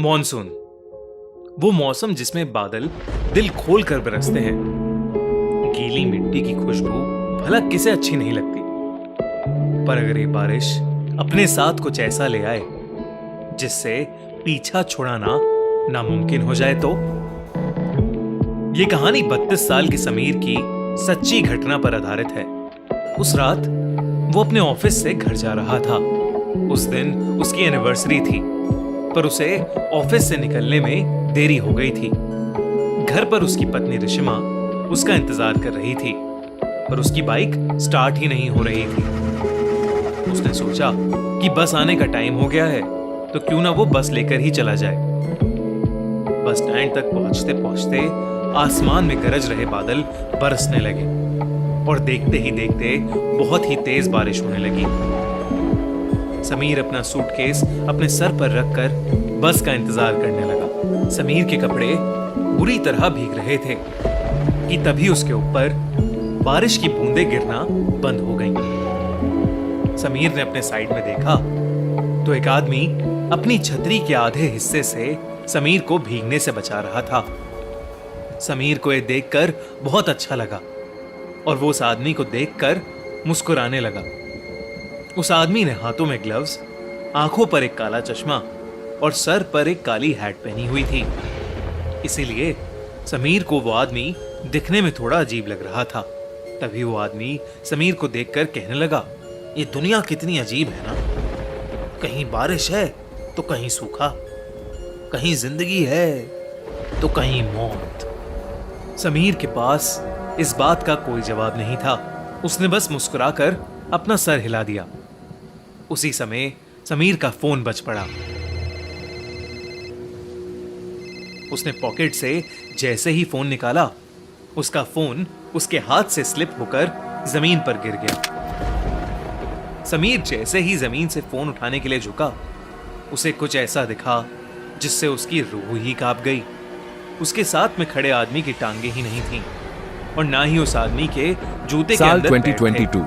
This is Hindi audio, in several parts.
मॉनसून, वो मौसम जिसमें बादल दिल खोल कर बरसते हैं। गीली मिट्टी की खुशबू भला किसे अच्छी नहीं लगती, पर अगर ये बारिश अपने साथ कुछ ऐसा ले आए जिससे पीछा छुड़ाना नामुमकिन हो जाए तो। ये कहानी 32 साल की समीर की सच्ची घटना पर आधारित है। उस रात वो अपने ऑफिस से घर जा रहा था। उस दिन उसकी एनिवर्सरी थी, पर उसे ऑफिस से निकलने में देरी हो गई थी। घर पर उसकी पत्नी रिशिमा उसका इंतजार कर रही थी, पर उसकी बाइक स्टार्ट ही नहीं हो रही थी। उसने सोचा कि बस आने का टाइम हो गया है, तो क्यों ना वो बस लेकर ही चला जाए। बस स्टैंड तक पहुंचते पहुंचते आसमान में गरज रहे बादल बरसने लगे और देखते ही देखते बहुत ही तेज बारिश होने लगी। समीर अपना सूटकेस अपने सर पर रखकर बस का इंतजार करने लगा। समीर के कपड़े बुरी तरह भीग रहे थे कि तभी उसके ऊपर बारिश की बूंदें गिरना बंद हो गईं। समीर ने अपने साइड में देखा तो एक आदमी अपनी छतरी के आधे हिस्से से समीर को भीगने से बचा रहा था। समीर को यह देखकर बहुत अच्छा लगा और वो उस आदमी को देखकर मुस्कुराने लगा। उस आदमी ने हाथों में ग्लव्स, आंखों पर एक काला चश्मा और सर पर एक काली हैट पहनी हुई थी। इसीलिए समीर को वो आदमी दिखने में थोड़ा अजीब लग रहा था। तभी वो आदमी समीर को देखकर कहने लगा, ये दुनिया कितनी अजीब है ना। कहीं बारिश है तो कहीं सूखा, कहीं जिंदगी है तो कहीं मौत। समीर के पास इस बात का कोई जवाब नहीं था। उसने बस मुस्कुराकर अपना सर हिला दिया। उसी समय समीर का फोन बज पड़ा। उसने पॉकेट से जैसे ही फोन निकाला, उसका फोन उसके हाथ से स्लिप होकर जमीन पर गिर गया। समीर जैसे ही जमीन से फोन उठाने के लिए झुका, उसे कुछ ऐसा दिखा जिससे उसकी रूह ही कांप गई। उसके साथ में खड़े आदमी की टांगे ही नहीं थीं और ना ही उस आदमी के जूते के अंदर पैर थे। 2022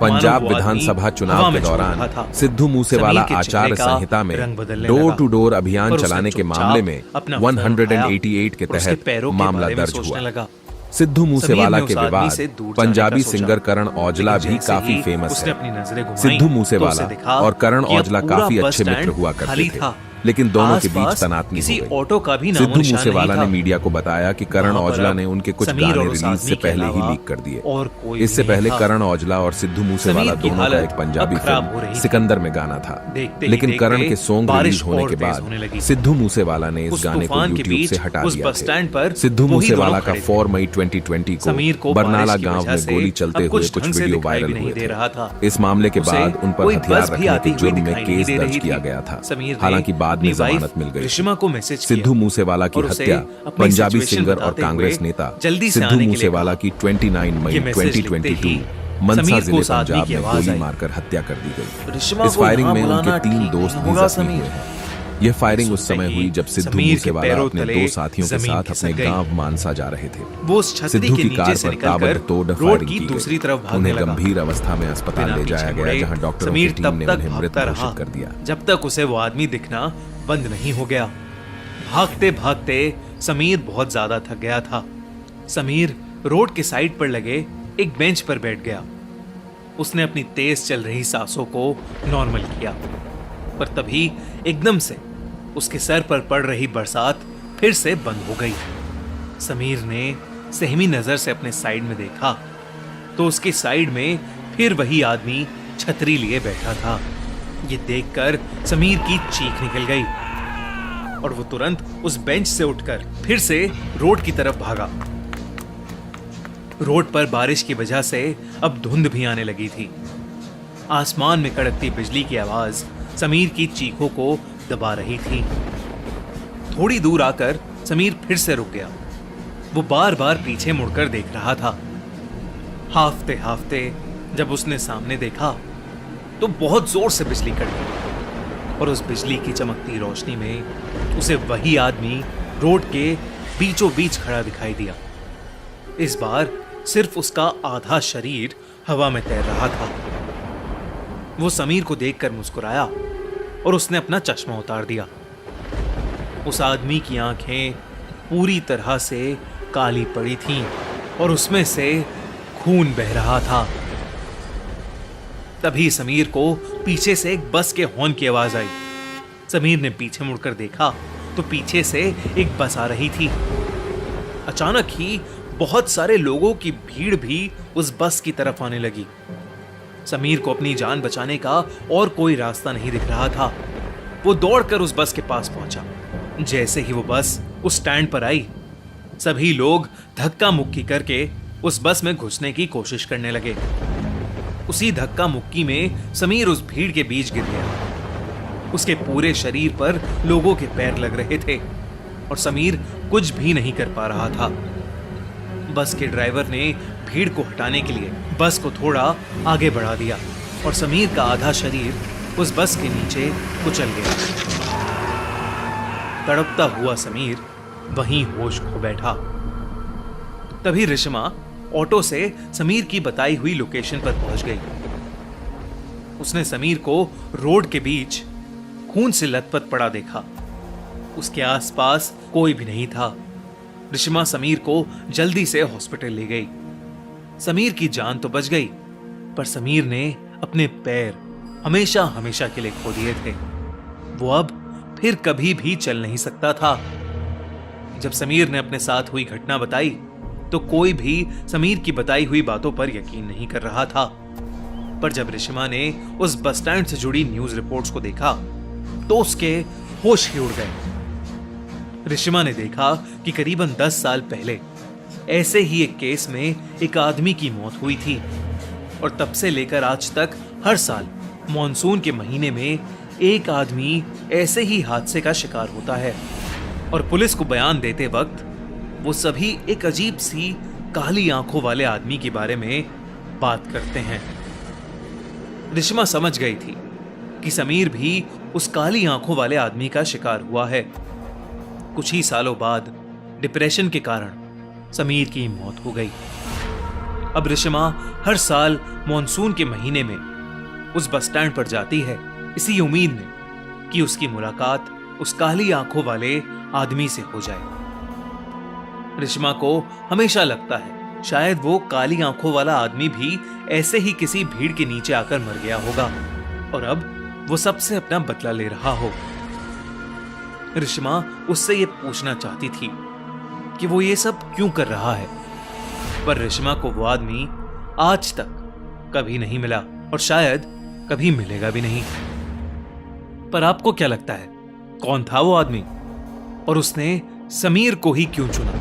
पंजाब विधानसभा चुनाव के दौरान सिद्धू मूसेवाला आचार संहिता में डोर टू डोर अभियान चलाने के मामले में 188 के तहत मामला दर्ज हुआ। सिद्धू मूसेवाला के विवाद पंजाबी सिंगर करण औजला भी काफी फेमस है। सिद्धू मूसेवाला और करण औजला काफी अच्छे मित्र हुआ करते थे, लेकिन दोनों के बीच तनातनी हो गई। सिद्धू मूसेवाला ने मीडिया को बताया कि करण औजला ने उनके कुछ गाने रिलीज से पहले ही लीक कर दिए। इससे पहले करण औजला और सिद्धू मूसेवाला दोनों का एक पंजाबी फिल्म सिकंदर में गाना था, लेकिन करण के सॉन्ग रिलीज होने के बाद सिद्धू मूसेवाला ने इस गाने को यूट्यूब से हटा दिया था। सिद्धू मूसेवाला का 4 मई 2020 को बरनाला गांव में गोली चलते हुए कुछ वीडियो वायरल हुए थे। इस मामले के बाद उन पर हथियार रखने के जुर्म में केस दर्ज किया गया था। हालांकि बाद में जमानत मिल गई। सिद्धू मूसेवाला की हत्या पंजाबी सिंगर और कांग्रेस नेता सिद्धू मूसेवाला की 29 मई 2022 मनसा जिले पंजाब में गोली मारकर हत्या कर दी गई। इस फायरिंग में उनके 3 दोस्त भी जख्मी हुए हैं। यह फायरिंग उस समय हुई जब सिद्धू मूसेवाला अपने 2 साथियों के साथ अपने गांव मानसा जा रहे थे। सिद्धू की कार पर ताबड़तोड़ फायरिंग की गई। उन्हें गंभीर अवस्था में अस्पताल ले जाया गया, जहां डॉक्टरों की टीम ने उन्हें मृत घोषित कर दिया। जब तक उसे वो आदमी दिखना बंद नहीं हो गया। भागते भागते समीर बहुत ज्यादा थक गया था। समीर रोड के साइड पर लगे एक बेंच पर बैठ गया। उसने अपनी तेज चल रही सांसों को नॉर्मल किया, पर तभी एकदम से उसके सर पर पड़ रही बरसात फिर से बंद हो गई। समीर ने सहमी नजर से अपने साइड में देखा तो उसके साइड में फिर वही आदमी छतरी लिए बैठा था। ये देखकर समीर की चीख निकल गई और वो तुरंत उस बेंच से उठकर फिर से रोड की तरफ भागा। रोड पर बारिश की वजह से अब धुंध भी आने लगी थी। आसमान में कड़कती बिजली की आवाज समीर की चीखों को दबा रही थी। थोड़ी दूर आकर समीर फिर से रुक गया। वो बार बार पीछे मुड़कर देख रहा था। हाफते हाफते जब उसने सामने देखा तो बहुत जोर से बिजली कड़की और उस बिजली की चमकती रोशनी में उसे वही आदमी रोड के बीचों बीच खड़ा दिखाई दिया। इस बार सिर्फ उसका आधा शरीर हवा में तैर रहा था। वो समीर को देखकर मुस्कुराया और उसने अपना चश्मा उतार दिया। उस आदमी की आंखें पूरी तरह से काली पड़ी थीं और उसमें से खून बह रहा था। तभी समीर को पीछे से एक बस के हॉर्न की आवाज आई। समीर ने पीछे मुड़कर देखा तो पीछे से एक बस आ रही थी। अचानक ही बहुत सारे लोगों की भीड़ भी उस बस की तरफ आने लगी। समीर को अपनी जान बचाने का और कोई रास्ता नहीं दिख रहा था। वो दौड़कर उस बस के पास पहुंचा। जैसे ही वो बस उस स्टैंड पर आई, सभी लोग धक्का मुक्की करके उस बस में घुसने की कोशिश करने लगे। उसी धक्का मुक्की में समीर उस भीड़ के बीच गिर गया। उसके पूरे शरीर पर लोगों के पैर लग रहे थे और समीर कुछ भी नहीं कर पा रहा था। बस के ड्राइवर ने भीड़ को हटाने के लिए बस को थोड़ा आगे बढ़ा दिया और समीर का आधा शरीर उस बस के नीचे कुचल गया। तड़पता हुआ समीर वहीं होश खो बैठा। तभी रिश्मा ऑटो से समीर की बताई हुई लोकेशन पर पहुंच गई। उसने समीर को रोड के बीच खून से लथपथ पड़ा देखा। उसके आसपास कोई भी नहीं था। रिश्मा समीर को जल्दी से हॉस्पिटल ले गई। समीर की जान तो बच गई, पर समीर ने अपने पैर हमेशा हमेशा के लिए खो दिए थे। वो अब फिर कभी भी चल नहीं सकता था। जब समीर ने अपने साथ हुई घटना बताई तो कोई भी समीर की बताई हुई बातों पर यकीन नहीं कर रहा था। पर जब रिश्मा ने उस बस स्टैंड से जुड़ी न्यूज रिपोर्ट्स को देखा तो उसके होश ही उड़ गए। रिश्मा ने देखा कि करीबन 10 साल पहले ऐसे ही एक केस में एक आदमी की मौत हुई थी और तब से लेकर आज तक हर साल मॉनसून के महीने में एक आदमी ऐसे ही हादसे का शिकार होता है। और पुलिस को बयान देते वक्त वो सभी एक अजीब सी काली आंखों वाले आदमी के बारे में बात करते हैं। रिश्मा समझ गई थी कि समीर भी उस काली आंखों वाले आदमी का शिकार हुआ है। कुछ ही सालों बाद डिप्रेशन के कारण समीर की मौत हो गई। अब रिश्मा हर साल मॉनसून के महीने में उस बस स्टैंड पर जाती है इसी उम्मीद में कि उसकी मुलाकात उस काली आंखों वाले आदमी से हो जाए। रिश्मा को हमेशा लगता है शायद वो काली आंखों वाला आदमी भी ऐसे ही किसी भीड़ के नीचे आकर मर गया होगा और अब वो सबसे अपना बदला ले रहा हो। रिश्मा उससे ये पूछना चाहती थी कि वो ये सब क्यों कर रहा है, पर रिश्मा को वो आदमी आज तक कभी नहीं मिला और शायद कभी मिलेगा भी नहीं। पर आपको क्या लगता है, कौन था वो आदमी और उसने समीर को ही क्यों चुना?